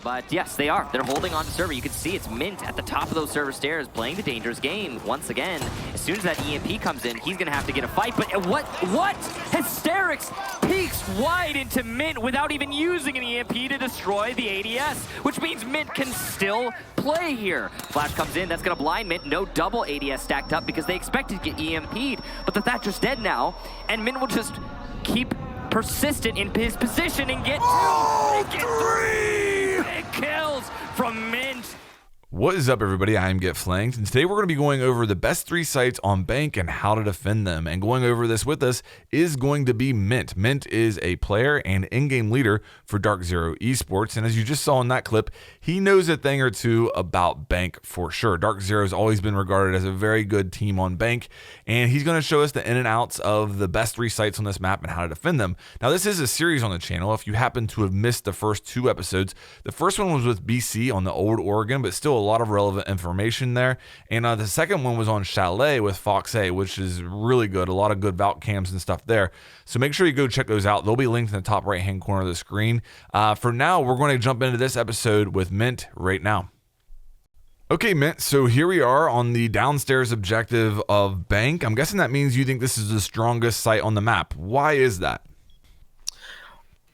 But yes, they are. They're holding on to server. You can see it's Mint at the top of those server stairs playing the dangerous game once again. As soon as that EMP comes in, he's going to have to get a fight. But what? Hysterics peeks wide into Mint without even using an EMP to destroy the ADS, which means Mint can still play here. Flash comes in. That's going to blind Mint. No double ADS stacked up because they expected to get EMP'd. But the Thatcher's dead now, and Mint will just keep persistent in his position and get three big kills from Mint. What is up, everybody? I am GetFlanked, and today we're going to be going over the best 3 sites on Bank and how to defend them. And going over this with us is going to be Mint. Mint is a player and in-game leader for DarkZero esports, and as you just saw in that clip, he knows a thing or two about Bank for sure. DarkZero has always been regarded as a very good team on Bank, and he's going to show us the in and outs of the best 3 sites on this map and how to defend them. Now, this is a series on the channel. If you happen to have missed the first 2 episodes, the first one was with BC on the old Oregon, but still a lot of relevant information there. And the second one was on Chalet with Fox A, which is really good. A lot of good Valk cams and stuff there. So make sure you go check those out. They'll be linked in the top right-hand corner of the screen. For now, we're going to jump into this episode with Mint right now. Okay, Mint, so here we are on the downstairs objective of Bank. I'm guessing that means you think this is the strongest site on the map. Why is that?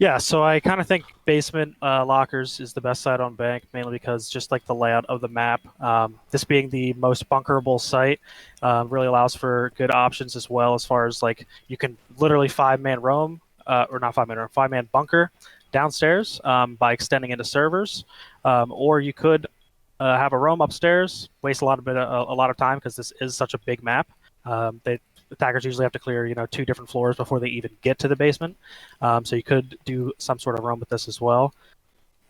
Yeah, so I kind of think basement lockers is the best site on Bank, mainly because just like the layout of the map, this being the most bunkerable site, really allows for good options as well, as far as like you can literally 5-man roam, or not 5-man roam, 5-man bunker downstairs by extending into servers, or you could have a roam upstairs, waste a lot of time because this is such a big map. Attackers usually have to clear, 2 different floors before they even get to the basement. So you could do some sort of roam with this as well.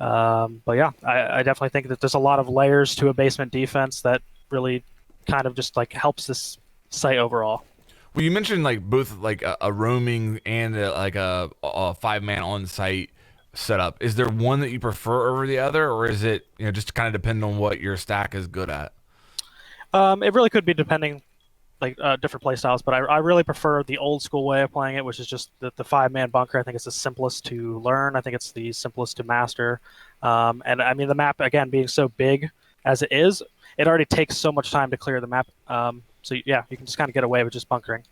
But yeah, I definitely think that there's a lot of layers to a basement defense that really kind of just like helps this site overall. Well, you mentioned like both like a roaming and like a 5-man on site setup. Is there one that you prefer over the other, or is it just kind of depend on what your stack is good at? It really could be depending. Different play styles, but I really prefer the old school way of playing it, which is just the 5-man bunker. I think it's the simplest to learn. I think it's the simplest to master. And I mean, the map, again, being so big as it is, it already takes so much time to clear the map. So yeah, you can just kind of get away with just bunkering.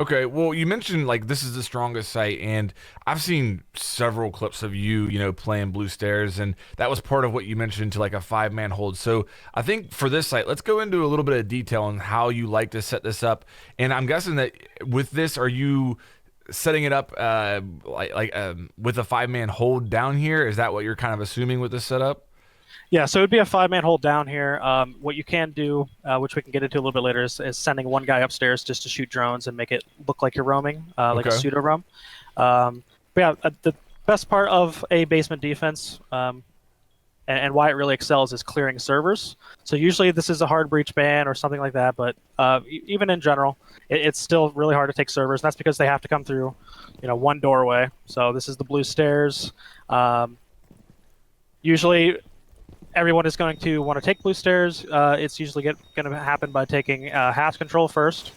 Okay, well, you mentioned like this is the strongest site, and I've seen several clips of you, playing Blue Stairs, and that was part of what you mentioned to like a 5-man hold. So I think for this site, let's go into a little bit of detail on how you like to set this up. And I'm guessing that with this, are you setting it up with a 5-man hold down here? Is that what you're kind of assuming with this setup? Yeah, so it would be a 5-man hold down here. What you can do, which we can get into a little bit later, is sending one guy upstairs just to shoot drones and make it look like you're roaming, like a pseudo roam. But yeah, the best part of a basement defense and why it really excels is clearing servers. So usually this is a hard breach ban or something like that, but even in general, it's still really hard to take servers. And that's because they have to come through, one doorway. So this is the Blue Stairs. Usually everyone is going to want to take Blue Stairs. It's usually going to happen by taking hatch control first.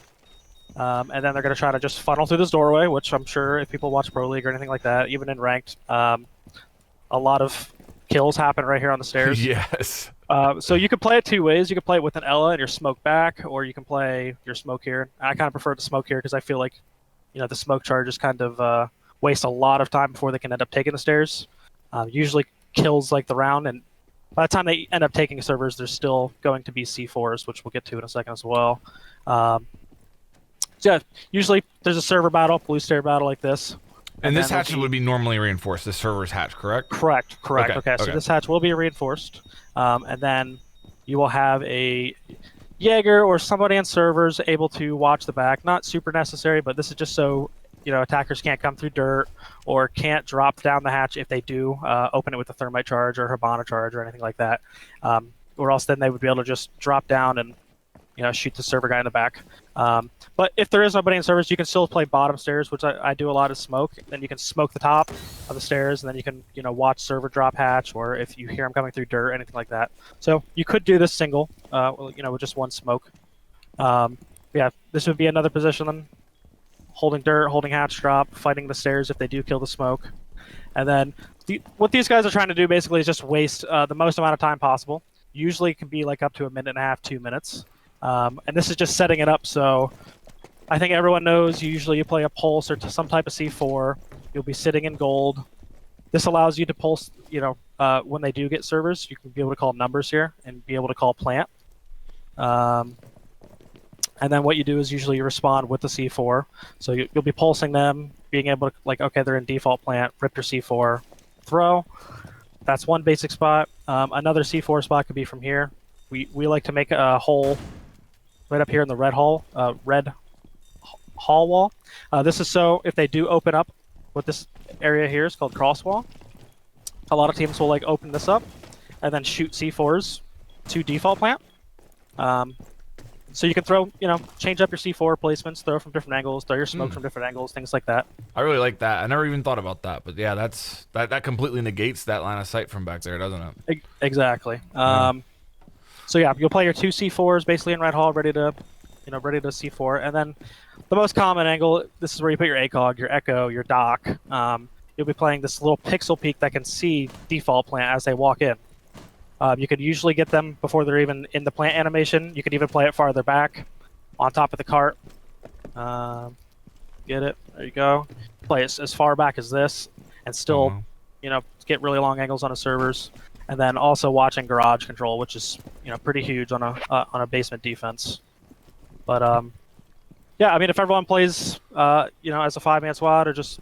And then they're going to try to just funnel through this doorway, which I'm sure if people watch Pro League or anything like that, even in ranked, a lot of kills happen right here on the stairs. Yes. So you can play it 2 ways. You can play it with an Ella and your smoke back, or you can play your smoke here. I kind of prefer the smoke here because I feel like, the smoke charges kind of waste a lot of time before they can end up taking the stairs. Usually kills like the round, and by the time they end up taking servers, there's still going to be C4s, which we'll get to in a second as well. So yeah, usually there's a server battle, Blue Stair battle like this. And this hatch would be normally reinforced, this server's hatch, correct? Correct. Okay, so this hatch will be reinforced. And then you will have a Jaeger or somebody on servers able to watch the back. Not super necessary, but this is just so attackers can't come through dirt or can't drop down the hatch if they do open it with a thermite charge or Hibana charge or anything like that. Or else then they would be able to just drop down and shoot the server guy in the back. But if there is nobody in servers, you can still play bottom stairs, which I do a lot of smoke. Then you can smoke the top of the stairs, and then you can watch server drop hatch, or if you hear them coming through dirt, anything like that. So you could do this single, with just one smoke. Yeah, this would be another position then. Holding dirt, holding hatch drop, fighting the stairs if they do kill the smoke. And then what these guys are trying to do basically is just waste the most amount of time possible. Usually it can be like up to 1.5 to 2 minutes. And this is just setting it up so I think everyone knows usually you play a pulse or to some type of C4. You'll be sitting in gold. This allows you to pulse, when they do get servers, you can be able to call numbers here and be able to call plant. And then what you do is usually you respond with the C4. So you'll be pulsing them, being able to, like, okay, they're in default plant, rip your C4, throw. That's one basic spot. Another C4 spot could be from here. We like to make a hole right up here in the red hall wall. This is so if they do open up what this area here is called crosswall, a lot of teams will like open this up and then shoot C4s to default plant. So you can throw, change up your C4 placements, throw from different angles, throw your smoke from different angles, things like that. I really like that. I never even thought about that, but yeah, that completely negates that line of sight from back there, doesn't it? Exactly. So yeah, you'll play your 2 C4s basically in red hall, ready to C4, and then the most common angle. This is where you put your ACOG, your Echo, your Doc. You'll be playing this little pixel peek that can see default plant as they walk in. You could usually get them before they're even in the plant animation. You could even play it farther back, on top of the cart. Get it? There you go. Play it as far back as this, and still, get really long angles on the servers. And then also watching garage control, which is pretty huge on a basement defense. But yeah, I mean, if everyone plays as a 5-man squad or just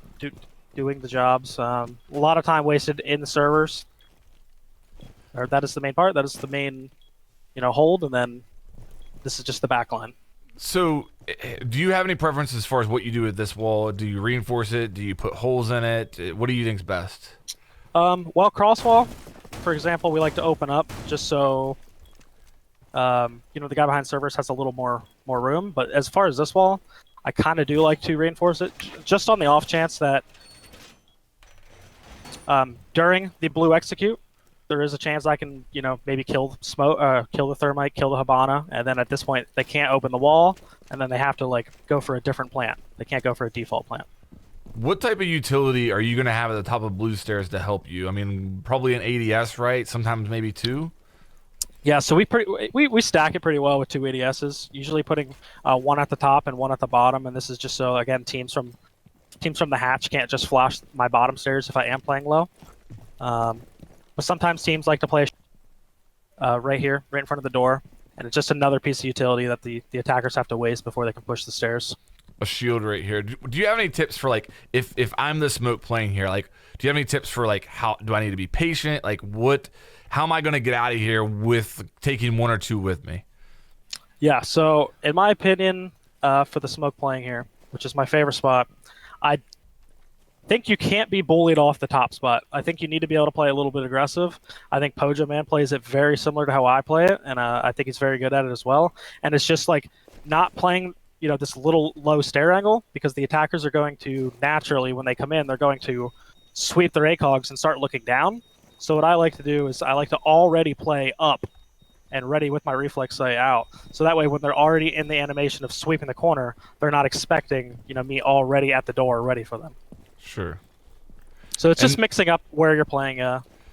doing the jobs, a lot of time wasted in the servers. Or that is the main part. That is the main, hold, and then this is just the back line. So, do you have any preference as far as what you do with this wall? Do you reinforce it? Do you put holes in it? What do you think's best? Well, crosswall, for example, we like to open up just so, the guy behind servers has a little more room. But as far as this wall, I kind of do like to reinforce it, just on the off chance that during the blue execute, there is a chance I can, maybe kill the thermite, kill the Habana, and then at this point they can't open the wall, and then they have to go for a different plant. They can't go for a default plant. What type of utility are you going to have at the top of blue stairs to help you? I mean, probably an ADS, right? Sometimes maybe 2. Yeah, so we stack it pretty well with 2 ADSs, usually putting one at the top and one at the bottom, and this is just so again teams from the hatch can't just flash my bottom stairs if I am playing low. But sometimes teams like to play right here, right in front of the door, and it's just another piece of utility that the attackers have to waste before they can push the stairs. A shield right here. Do you have any tips for if I'm the smoke playing here? Do you have any tips for how do I need to be patient? How am I going to get out of here with taking 1 or 2 with me? Yeah. So in my opinion, for the smoke playing here, which is my favorite spot, I think you can't be bullied off the top spot. I think you need to be able to play a little bit aggressive. I think Pojo Man plays it very similar to how I play it, and I think he's very good at it as well. And it's just not playing, this little low stair angle, because the attackers are going to naturally, when they come in, they're going to sweep their ACOGs and start looking down. So what I like to do is I like to already play up and ready with my reflex sight out. So that way when they're already in the animation of sweeping the corner, they're not expecting, me already at the door ready for them. Sure. So it's just mixing up where you're playing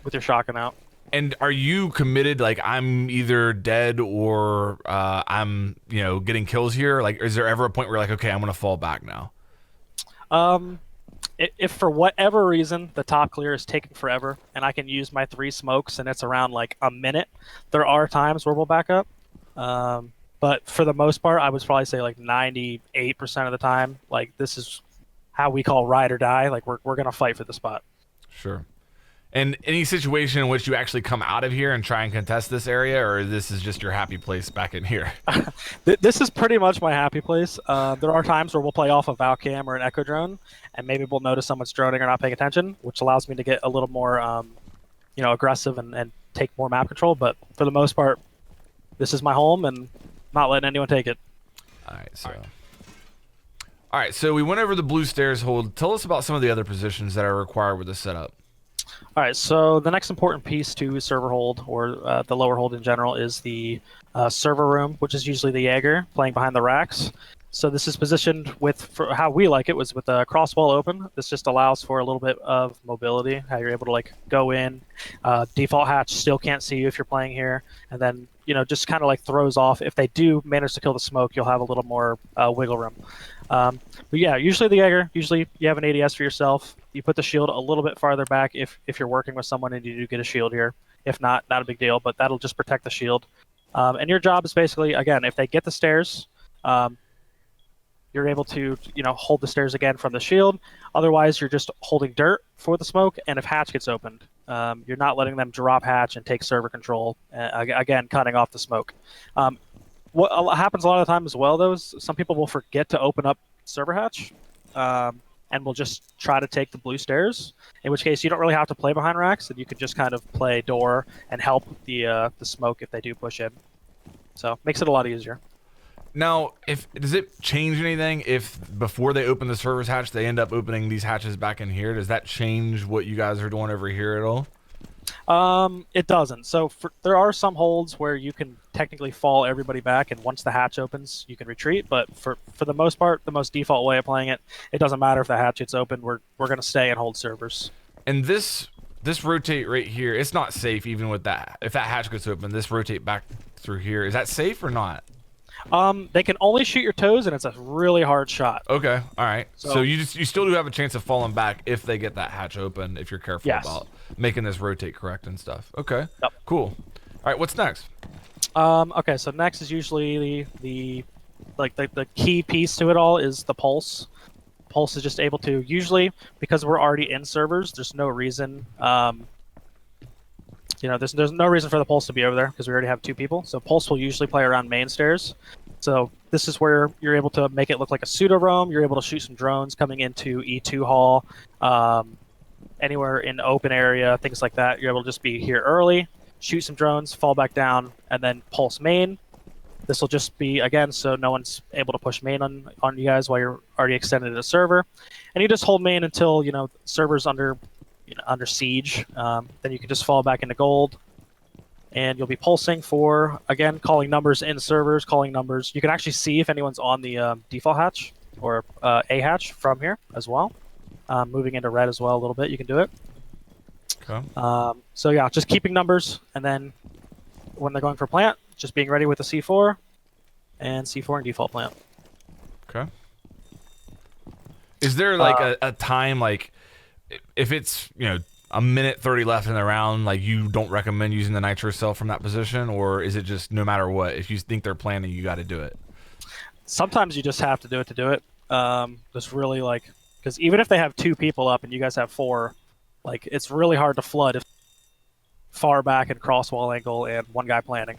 with your shotgun out. And are you committed? I'm either dead or I'm getting kills here. Is there ever a point where okay, I'm gonna fall back now? If for whatever reason the top clear is taking forever and I can use my 3 smokes and it's around a minute, there are times where we'll back up. But for the most part, I would probably say 98% of the time, this is how we call ride or die. We're gonna fight for the spot. Sure. And any situation in which you actually come out of here and try and contest this area, or this is just your happy place back in here? This is pretty much my happy place. There are times where we'll play off a Valcam or an Echo drone, and maybe we'll notice someone's droning or not paying attention, which allows me to get a little more, aggressive and take more map control. But for the most part, this is my home, and not letting anyone take it. All right, so we went over the blue stairs hold. Tell us about some of the other positions that are required with the setup. All right, so the next important piece to server hold, or the lower hold in general, is the server room, which is usually the Jaeger playing behind the racks. So this is positioned for how we like it was with the cross wall open. This just allows for a little bit of mobility, how you're able to like go in. Default hatch still can't see you if you're playing here, and then just kind of like throws off. If they do manage to kill the smoke, you'll have a little more wiggle room. But yeah, usually the Jaeger, usually you have an ADS for yourself. You put the shield a little bit farther back if you're working with someone and you do get a shield here. If not a big deal, but that'll just protect the shield. And your job is basically, again, if they get the stairs, you're able to hold the stairs again from the shield. Otherwise, you're just holding dirt for the smoke, and if hatch gets opened, you're not letting them drop hatch and take server control, again, cutting off the smoke. What happens a lot of the time as well, though, is some people will forget to open up server hatch, and will just try to take the blue stairs, in which case you don't really have to play behind racks, and you can just kind of play door and help the smoke if they do push in. So makes it a lot easier. Now, does it change anything if before they open the server's hatch, they end up opening these hatches back in here? Does that change what you guys are doing over here at all? It doesn't. So there are some holds where you can technically fall everybody back, and once the hatch opens, you can retreat. But for the most part, the most default way of playing it, it doesn't matter if the hatch gets open. We're going to stay and hold servers. And this rotate right here, it's not safe even with that. If that hatch gets open, this rotate back through here, is that safe or not? They can only shoot your toes, and it's a really hard shot. Okay, all right. So you still do have a chance of falling back if they get that hatch open, if you're careful about making this rotate correct and stuff. Okay, cool. All right, what's next? Okay, so next is usually the key piece to it all is the pulse. Pulse is just able to, usually because we're already in servers, there's no reason there's no reason for the pulse to be over there because we already have 2 people. So pulse will usually play around main stairs. So this is where you're able to make it look like a pseudo roam. You're able to shoot some drones coming into E2 hall, anywhere in open area, things like that. You're able to just be here early, shoot some drones, fall back down, and then pulse main. This will just be, again, so no one's able to push main on you guys while you're already extended to the server. And you just hold main until, server's under siege. Then you can just fall back into gold. And you'll be pulsing for, again, calling numbers in servers, calling numbers. You can actually see if anyone's on the default hatch or A hatch from here as well. Moving into red as well a little bit, you can do it. Okay. So yeah, just keeping numbers, and then when they're going for plant, just being ready with the C4 and C4 and default plant. Okay. Is there like a time, like if it's a minute 30 left in the round, like you don't recommend using the nitro cell from that position, or is it just no matter what, if you think they're planning, you got to do it? Sometimes you just have to do it to do it. Just really because even if they have 2 people up and you guys have 4, it's really hard to flood if far back and cross wall angle and 1 guy planning.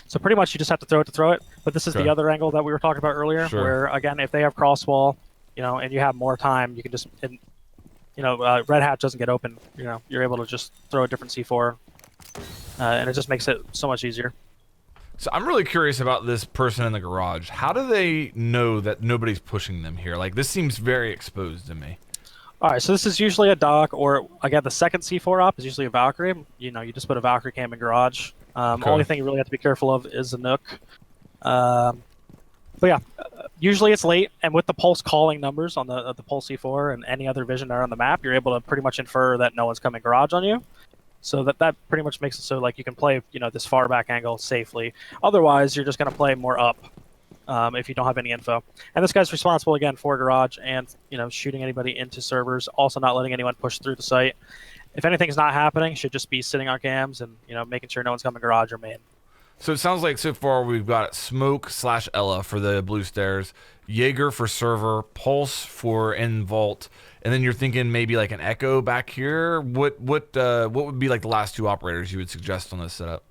So pretty much you just have to throw it. But this is the other angle that we were talking about earlier, where again, if they have cross wall, and you have more time, you can just, red hatch doesn't get open. You're able to just throw a different C4, and it just makes it so much easier. So I'm really curious about this person in the garage. How do they know that nobody's pushing them here? Like, this seems very exposed to me. All right, so this is usually a dock, or again, the second C4 op is usually a Valkyrie. You just put a Valkyrie cam in garage. Only thing you really have to be careful of is a Nook. But yeah, usually it's late, and with the pulse calling numbers on the pulse C4 and any other vision there on the map, you're able to pretty much infer that no one's coming garage on you. So that pretty much makes it so you can play this far back angle safely. Otherwise, you're just going to play more up if you don't have any info. And this guy's responsible again for garage and shooting anybody into servers, also not letting anyone push through the site. If anything's not happening, should just be sitting on cams and making sure no one's coming garage or main. So it sounds like so far we've got Smoke / Ella for the blue stairs, Jaeger for server, Pulse for in vault, and then you're thinking maybe like an Echo back here. What would be like the last 2 operators you would suggest on this setup?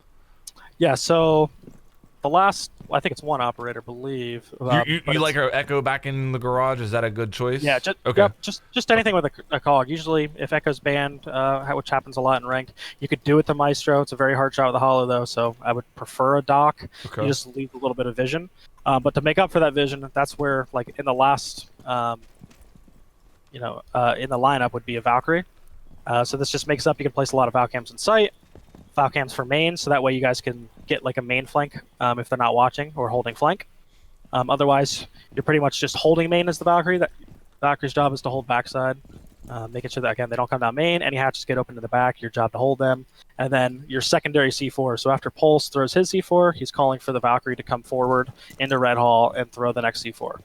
Yeah, so the last, I think it's 1 operator, believe. You like our Echo back in the garage? Is that a good choice? Yeah, just anything with a cog. Usually, if Echo's banned, which happens a lot in ranked, you could do it to Maestro. It's a very hard shot with the hollow, though, so I would prefer a dock. Okay. You just leave a little bit of vision. But to make up for that vision, that's where, in the last, in the lineup would be a Valkyrie. So this just makes up, you can place a lot of Valcams in sight. Valcams for main, so that way you guys can get a main flank if they're not watching or holding flank. Otherwise, you're pretty much just holding main as the Valkyrie. Valkyrie's job is to hold backside, making sure that, again, they don't come down main. Any hatches get open to the back, your job to hold them. And then your secondary C4. So after Pulse throws his C4, he's calling for the Valkyrie to come forward into Red Hall and throw the next C4.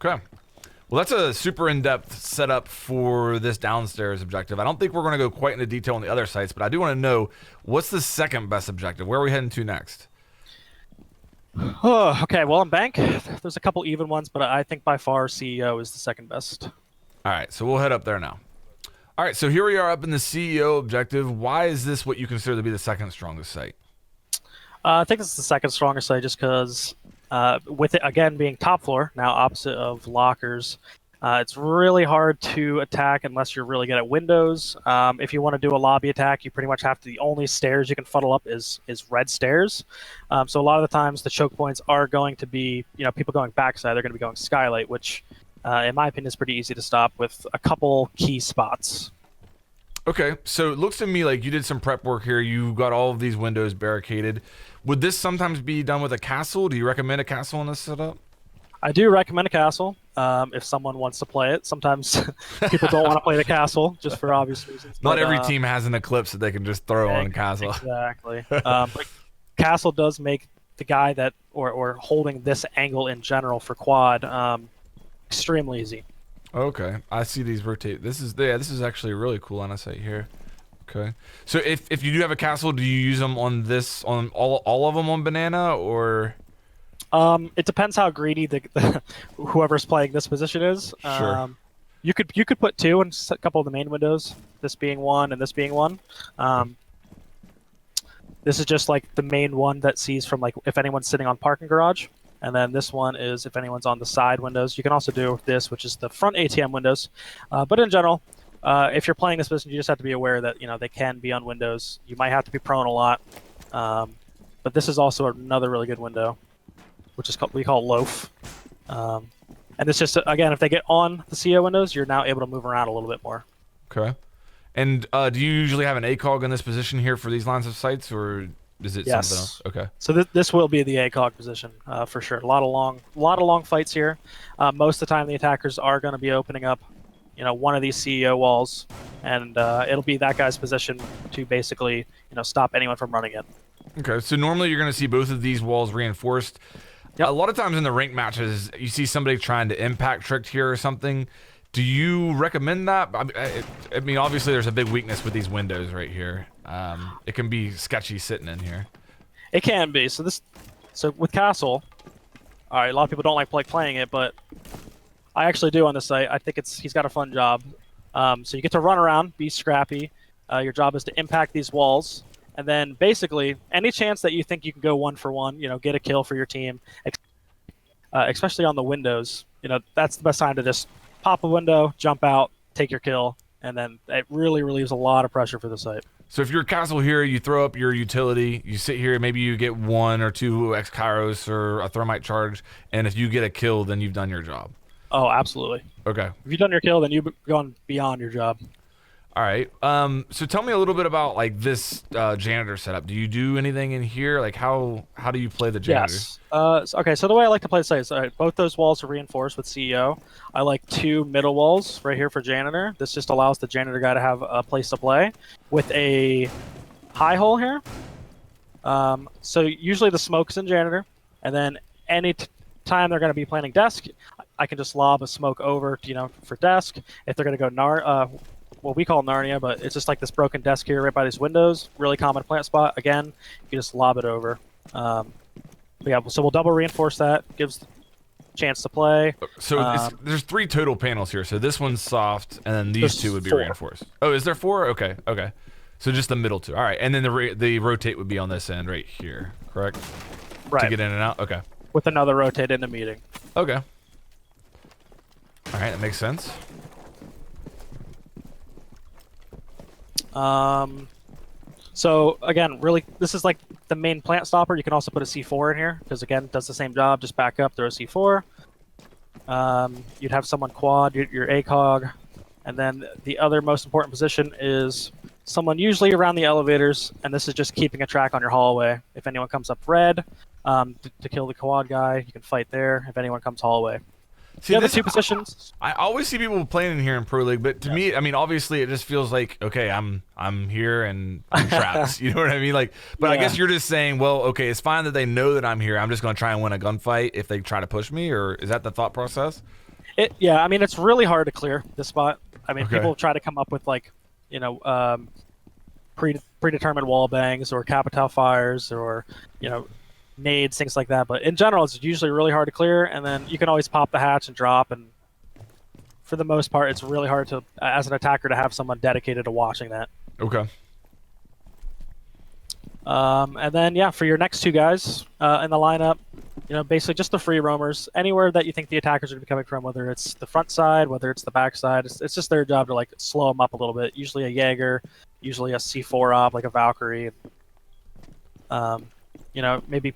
Okay. Well, that's a super in-depth setup for this downstairs objective. I don't think we're going to go quite into detail on the other sites, but I do want to know, what's the second best objective? Where are we heading to next? Oh, okay, well, in Bank, there's a couple even ones, but I think by far CEO is the second best. All right, so we'll head up there now. All right, so here we are up in the CEO objective. Why is this what you consider to be the second strongest site? I think it's the second strongest site just because with it, again, being top floor, now opposite of lockers, it's really hard to attack unless you're really good at windows. If you want to do a lobby attack, you pretty much have to, the only stairs you can funnel up is red stairs. So a lot of the times the choke points are going to be, people going backside, they're going to be going skylight, which in my opinion is pretty easy to stop with a couple key spots. Okay, so it looks to me like you did some prep work here. You got all of these windows barricaded. Would this sometimes be done with a castle? Do you recommend a castle in this setup? I do recommend a castle if someone wants to play it. Sometimes people don't want to play the castle just for obvious reasons. Not every team has an Eclipse that they can just throw on castle. Exactly. But castle does make the guy that or holding this angle in general for quad extremely easy. Okay, I see these rotate. This is actually really cool on a site here. Okay, so if you do have a castle, do you use them on this on all of them on banana or? It depends how greedy the whoever's playing this position is. Sure. You could put two in a couple of the main windows. This being one and this being one. This is just like the main one that sees from like if anyone's sitting on parking garage. And then this one is if anyone's on the side windows. You can also do this, which is the front ATM windows. But in general, if you're playing this position, you just have to be aware that they can be on windows. You might have to be prone a lot. But this is also another really good window, which is we call loaf. And it's just, again, if they get on the CO windows, you're now able to move around a little bit more. Okay. And do you usually have an ACOG in this position here for these lines of sights, or is it something else? Okay. So this will be the ACOG position for sure. A lot of long fights here. Most of the time, the attackers are going to be opening up, one of these CEO walls, and it'll be that guy's position to basically, stop anyone from running in. Okay. So normally you're going to see both of these walls reinforced. Yep. A lot of times in the ranked matches, you see somebody trying to impact trick here or something. Do you recommend that? I mean, obviously there's a big weakness with these windows right here. It can be sketchy sitting in here. It can be. So with Castle, all right, a lot of people don't like playing it, but I actually do on this site. I think he's got a fun job. So you get to run around, be scrappy. Your job is to impact these walls. And then basically, any chance that you think you can go 1-for-1, get a kill for your team, especially on the windows, that's the best time to just pop a window, jump out, take your kill, and then it really relieves a lot of pressure for the site. So if you're a castle here, you throw up your utility, you sit here, maybe you get 1 or 2 X-Kairos or a thermite charge, and if you get a kill, then you've done your job. Oh, absolutely. Okay. If you've done your kill, then you've gone beyond your job. All right. So tell me a little bit about like this janitor setup. Do you do anything in here? Like how do you play the janitor? Yes. Okay. So the way I like to play the site is both those walls are reinforced with CEO. I like 2 middle walls right here for janitor. This just allows the janitor guy to have a place to play with a high hole here. So usually the smoke's in janitor, and then any time they're going to be planning desk, I can just lob a smoke over, for desk. If they're going to go what we call Narnia, but it's just like this broken desk here right by these windows. Really common plant spot. Again, you just lob it over. Yeah, so we'll double reinforce that. Gives chance to play. So there's 3 total panels here. So this one's soft, and then these 2 would be 4. Reinforced. Oh, is there 4? Okay, okay. So just the middle 2. All right, and then the rotate would be on this end right here, correct? Right. To get in and out. Okay. With another rotate in the meeting. Okay. All right, that makes sense. So again, really, this is like the main plant stopper. You can also put a C4 in here because again, it does the same job. Just back up, throw a C4. You'd have someone quad your ACOG, and then the other most important position is someone usually around the elevators, and this is just keeping a track on your hallway. If anyone comes up red, to kill the quad guy. You can fight there if anyone comes hallway. See, The other this, two positions. I always see people playing in here in Pro League, but to me, I mean, obviously, it just feels like, okay, I'm here and I'm trapped. You know what I mean? Like, but I guess you're just saying, well, okay, it's fine that they know that I'm here. I'm just going to try and win a gunfight if they try to push me, or is that the thought process? Yeah, I mean, it's really hard to clear this spot. I mean, Okay. people try to come up with like, predetermined wall bangs or capital fires or, nades, things like that. But in general, it's usually really hard to clear, and then you can always pop the hatch and drop. And for the most part, it's really hard to, as an attacker, to have someone dedicated to watching that. Okay. And then, yeah, for your next two guys in the lineup, basically just the free roamers. Anywhere that you think the attackers are going to be coming from, whether it's the front side, whether it's the back side, it's just their job to like slow them up a little bit. Usually a Jaeger, usually a C4 op, like a Valkyrie. Maybe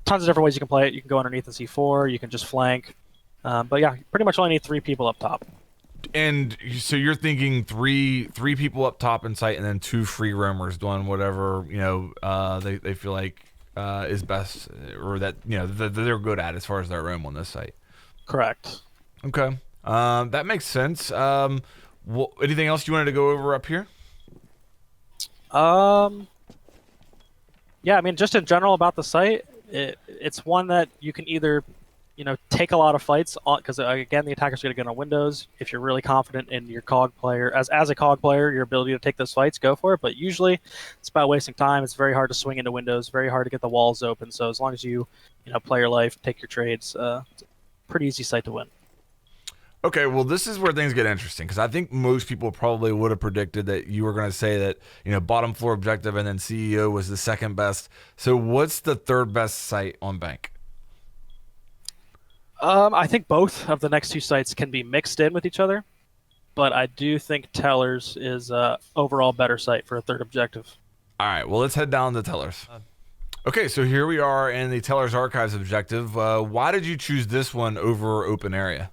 tons of different ways you can play it. You can go underneath the C4, you can just flank. But yeah, you pretty much only need 3 people up top. And so you're thinking three people up top in sight, and then 2 free roamers doing whatever they feel like is best, or that that they're good at as far as their roam on this site. Correct. Okay, that makes sense. Anything else you wanted to go over up here? Yeah, I mean, just in general about the site, it's one that you can either, take a lot of fights on, because again, the attacker's going to get on Windows. If you're really confident in your COG player, as a COG player, your ability to take those fights, go for it. But usually, it's about wasting time. It's very hard to swing into Windows, very hard to get the walls open. So as long as you, play your life, take your trades, it's a pretty easy site to win. Okay, well, this is where things get interesting, because I think most people probably would have predicted that you were going to say that, bottom floor objective and then CEO was the second best. So what's the third best site on Bank? I think both of the next 2 sites can be mixed in with each other, but I do think Tellers is overall better site for a third objective. All right, well, let's head down to Tellers. Okay, so here we are in the Tellers Archives objective. Why did you choose this one over Open Area?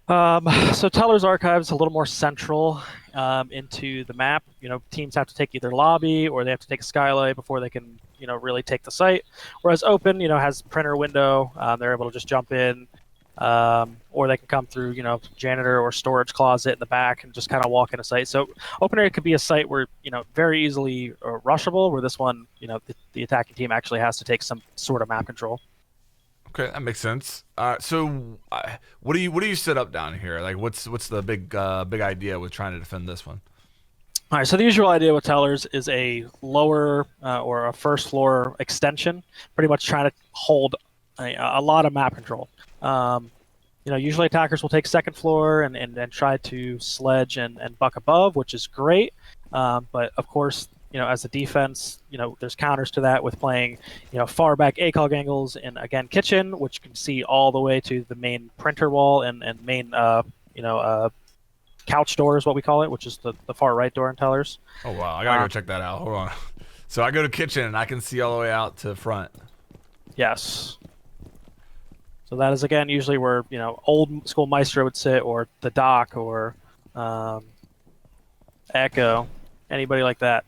So Teller's Archive is a little more central into the map. Teams have to take either lobby or they have to take a skylight before they can, really take the site. Whereas Open, has printer window. They're able to just jump in, or they can come through, janitor or storage closet in the back and just kind of walk in a site. So Open Area could be a site where, very easily rushable, where this one, the attacking team actually has to take some sort of map control. Okay, that makes sense. So, what do you set up down here? Like, what's the big idea with trying to defend this one? All right, so the usual idea with Tellers is a lower or a first floor extension, pretty much trying to hold a lot of map control. Usually attackers will take second floor and try to sledge and buck above, which is great. But of course, as a defense, there's counters to that with playing, far back ACOG angles and, again, kitchen, which can see all the way to the main printer wall and main, couch door is what we call it, which is the far right door in Tellers. Oh, wow. I got to go check that out. Hold on. So I go to kitchen and I can see all the way out to front. Yes. So that is, again, usually where, old school Maestro would sit, or the Doc, or Echo, anybody like that.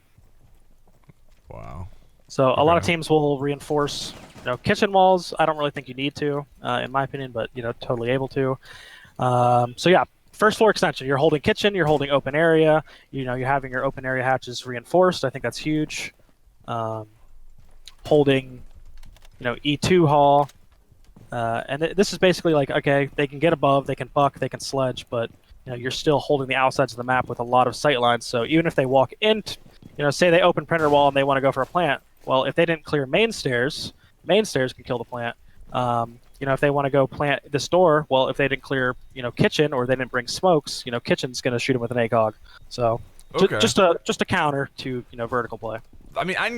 Wow. So a lot of teams will reinforce, kitchen walls. I don't really think you need to, in my opinion, but totally able to. So yeah, first floor extension. You're holding kitchen. You're holding open area. You're having your open area hatches reinforced. I think that's huge. Holding, E2 hall, and this is basically like, okay, they can get above, they can buck, they can sledge, but you're still holding the outsides of the map with a lot of sight lines. So even if they walk into, say they open printer wall and they want to go for a plant, well, if they didn't clear main stairs can kill the plant. If they want to go plant this door, well, if they didn't clear, kitchen, or they didn't bring smokes, kitchen's going to shoot them with an ACOG. So Okay. just a counter to, vertical play. I mean, I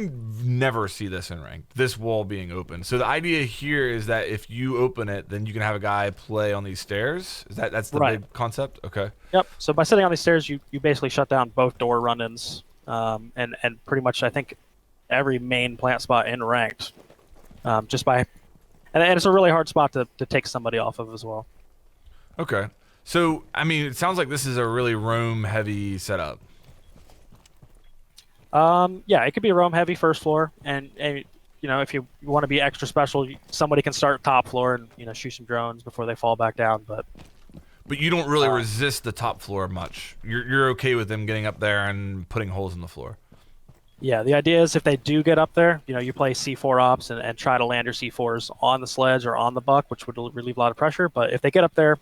never see this in ranked, this wall being open. So the idea here is that if you open it, then you can have a guy play on these stairs. That's the Right. big concept? Okay. Yep. So by sitting on these stairs, you basically shut down both door run-ins, and pretty much, I think, every main plant spot in ranked, just by, and it's a really hard spot to take somebody off of as well. Okay. So, I mean, it sounds like this is a really roam-heavy setup. Yeah, it could be a roam heavy first floor, and if you want to be extra special, somebody can start top floor and shoot some drones before they fall back down. But you don't really resist the top floor much. You're okay with them getting up there and putting holes in the floor. Yeah, the idea is if they do get up there, you play C4 ops and try to land your C4s on the sledge or on the buck, which would relieve a lot of pressure. But if they get up there,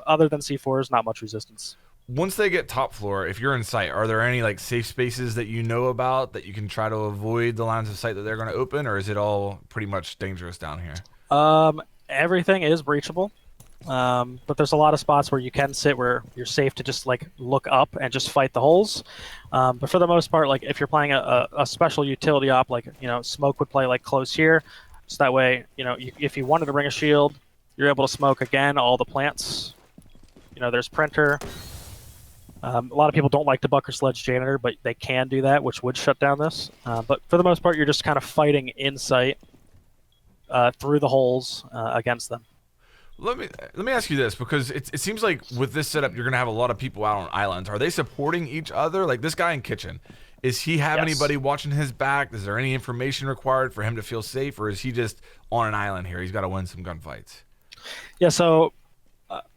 other than C4s, not much resistance. Once they get top floor, if you're in sight, are there any like safe spaces that you know about that you can try to avoid the lines of sight that they're going to open, or is it all pretty much dangerous down here? Everything is breachable. But there's a lot of spots where you can sit where you're safe to just like look up and just fight the holes. But for the most part, like if you're playing a special utility op, like smoke would play like close here, so that way if you wanted to bring a shield, you're able to smoke again all the plants. There's printer. A lot of people don't like to bucker sledge janitor, but they can do that, which would shut down this. But for the most part, you're just kind of fighting in sight through the holes against them. Let me ask you this, because it seems like with this setup, you're going to have a lot of people out on islands. Are they supporting each other? Like this guy in kitchen, is he have anybody watching his back? Is there any information required for him to feel safe, or is he just on an island here? He's got to win some gunfights. Yeah, so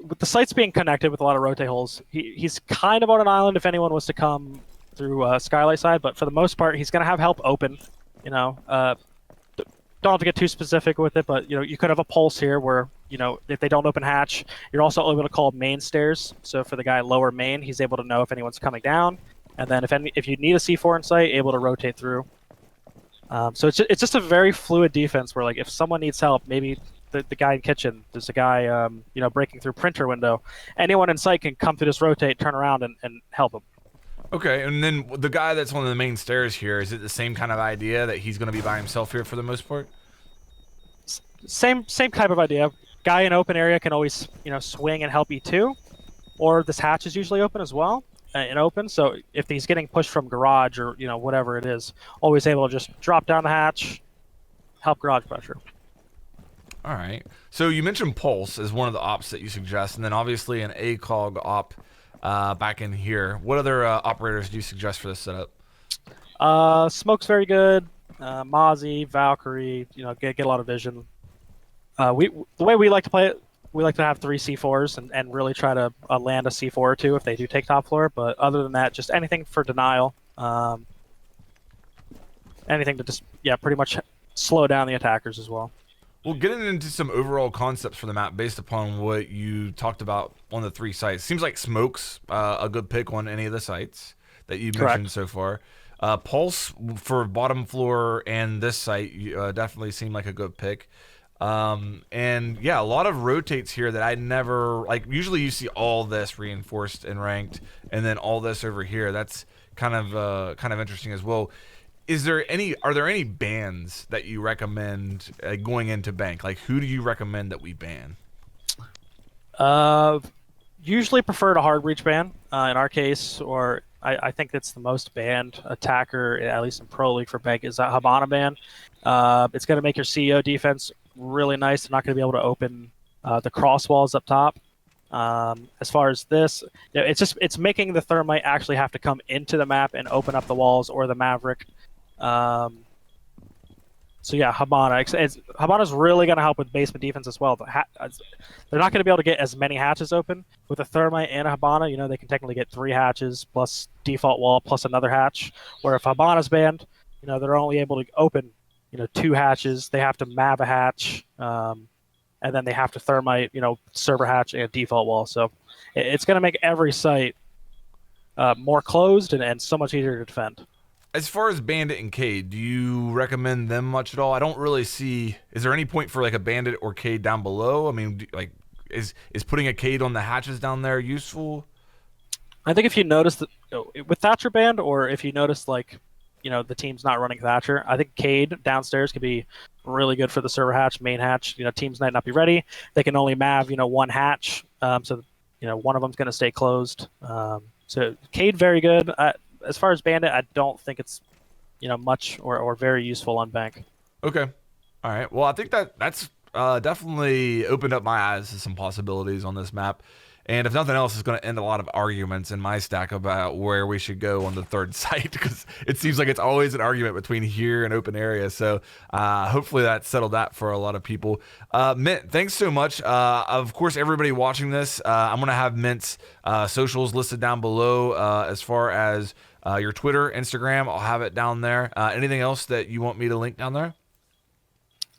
with the sites being connected with a lot of rotate holes, he's kind of on an island if anyone was to come through skylight side, but for the most part, he's going to have help open. Don't have to get too specific with it, but you could have a pulse here where if they don't open hatch, you're also able to call main stairs. So for the guy lower main, he's able to know if anyone's coming down, and then if you need a C4 in sight, able to rotate through. So it's just a very fluid defense where like if someone needs help, maybe the guy in kitchen, there's a guy breaking through printer window, anyone in sight can come through this rotate, turn around and help him. Okay, and then the guy that's on the main stairs here, is it the same kind of idea that he's going to be by himself here for the most part? Same type of idea. Guy in open area can always swing and help E2, or this hatch is usually open as well and open. So if he's getting pushed from garage or whatever it is, always able to just drop down the hatch, help garage pressure. All right. So you mentioned pulse as one of the ops that you suggest, and then obviously an ACOG op back in here. What other operators do you suggest for this setup? Smoke's very good. Mozzie, Valkyrie, get a lot of vision. The way we like to play it, we like to have 3 C4s and really try to land a C4 or 2 if they do take top floor. But other than that, just anything for denial. Anything to just pretty much slow down the attackers as well. Well, getting into some overall concepts for the map based upon what you talked about on the 3 sites. Seems like Smoke's a good pick on any of the sites that you mentioned so far. Pulse for bottom floor and this site definitely seemed like a good pick. And yeah, a lot of rotates here that I never like. Usually you see all this reinforced and ranked, and then all this over here. That's kind of interesting as well. Are there any bans that you recommend going into bank? Like, who do you recommend that we ban? Usually prefer a hard breach ban in our case, or I think that's the most banned attacker, at least in Pro League for bank, is a Habana ban. It's going to make your CEO defense really nice. They're not going to be able to open the cross walls up top. As far as this, it's making the Thermite actually have to come into the map and open up the walls, or the Maverick. So yeah, Habana's really going to help with basement defense as well. They're not going to be able to get as many hatches open with a Thermite and a Habana. They can technically get 3 hatches plus default wall plus another hatch. Where if Habana's banned, they're only able to open 2 hatches. They have to Mav a hatch, and then they have to Thermite server hatch and default wall. So it's going to make every site more closed and so much easier to defend. As far as Bandit and Cade, do you recommend them much at all? I don't really see. Is there any point for like a Bandit or Cade down below? I mean, is putting a Cade on the hatches down there useful? I think if you notice that with Thatcher banned, or if you notice the team's not running Thatcher, I think Cade downstairs could be really good for the server hatch, main hatch. Teams might not be ready. They can only Mav 1 hatch, so one of them's going to stay closed. So Cade very good. As far as Bandit, I don't think it's much or very useful on bank. Okay, all right. Well, I think that's definitely opened up my eyes to some possibilities on this map. And if nothing else, it's going to end a lot of arguments in my stack about where we should go on the third site, because it seems like it's always an argument between here and open area. So hopefully that settled that for a lot of people. Mint, thanks so much. Of course, everybody watching this, I'm going to have Mint's socials listed down below as far as your Twitter, Instagram. I'll have it down there. Anything else that you want me to link down there?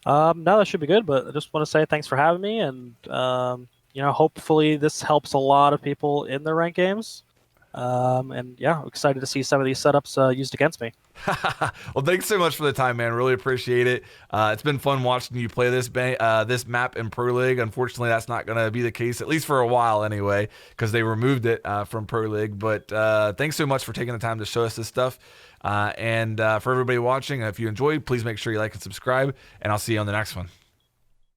No, that should be good. But I just want to say thanks for having me, and hopefully this helps a lot of people in their ranked games. And yeah, I'm excited to see some of these setups used against me. Well, thanks so much for the time, man. Really appreciate it. It's been fun watching you play this map in Pro League. Unfortunately, that's not going to be the case, at least for a while anyway, because they removed it from Pro League. But thanks so much for taking the time to show us this stuff. And for everybody watching, if you enjoyed, please make sure you like and subscribe, and I'll see you on the next one.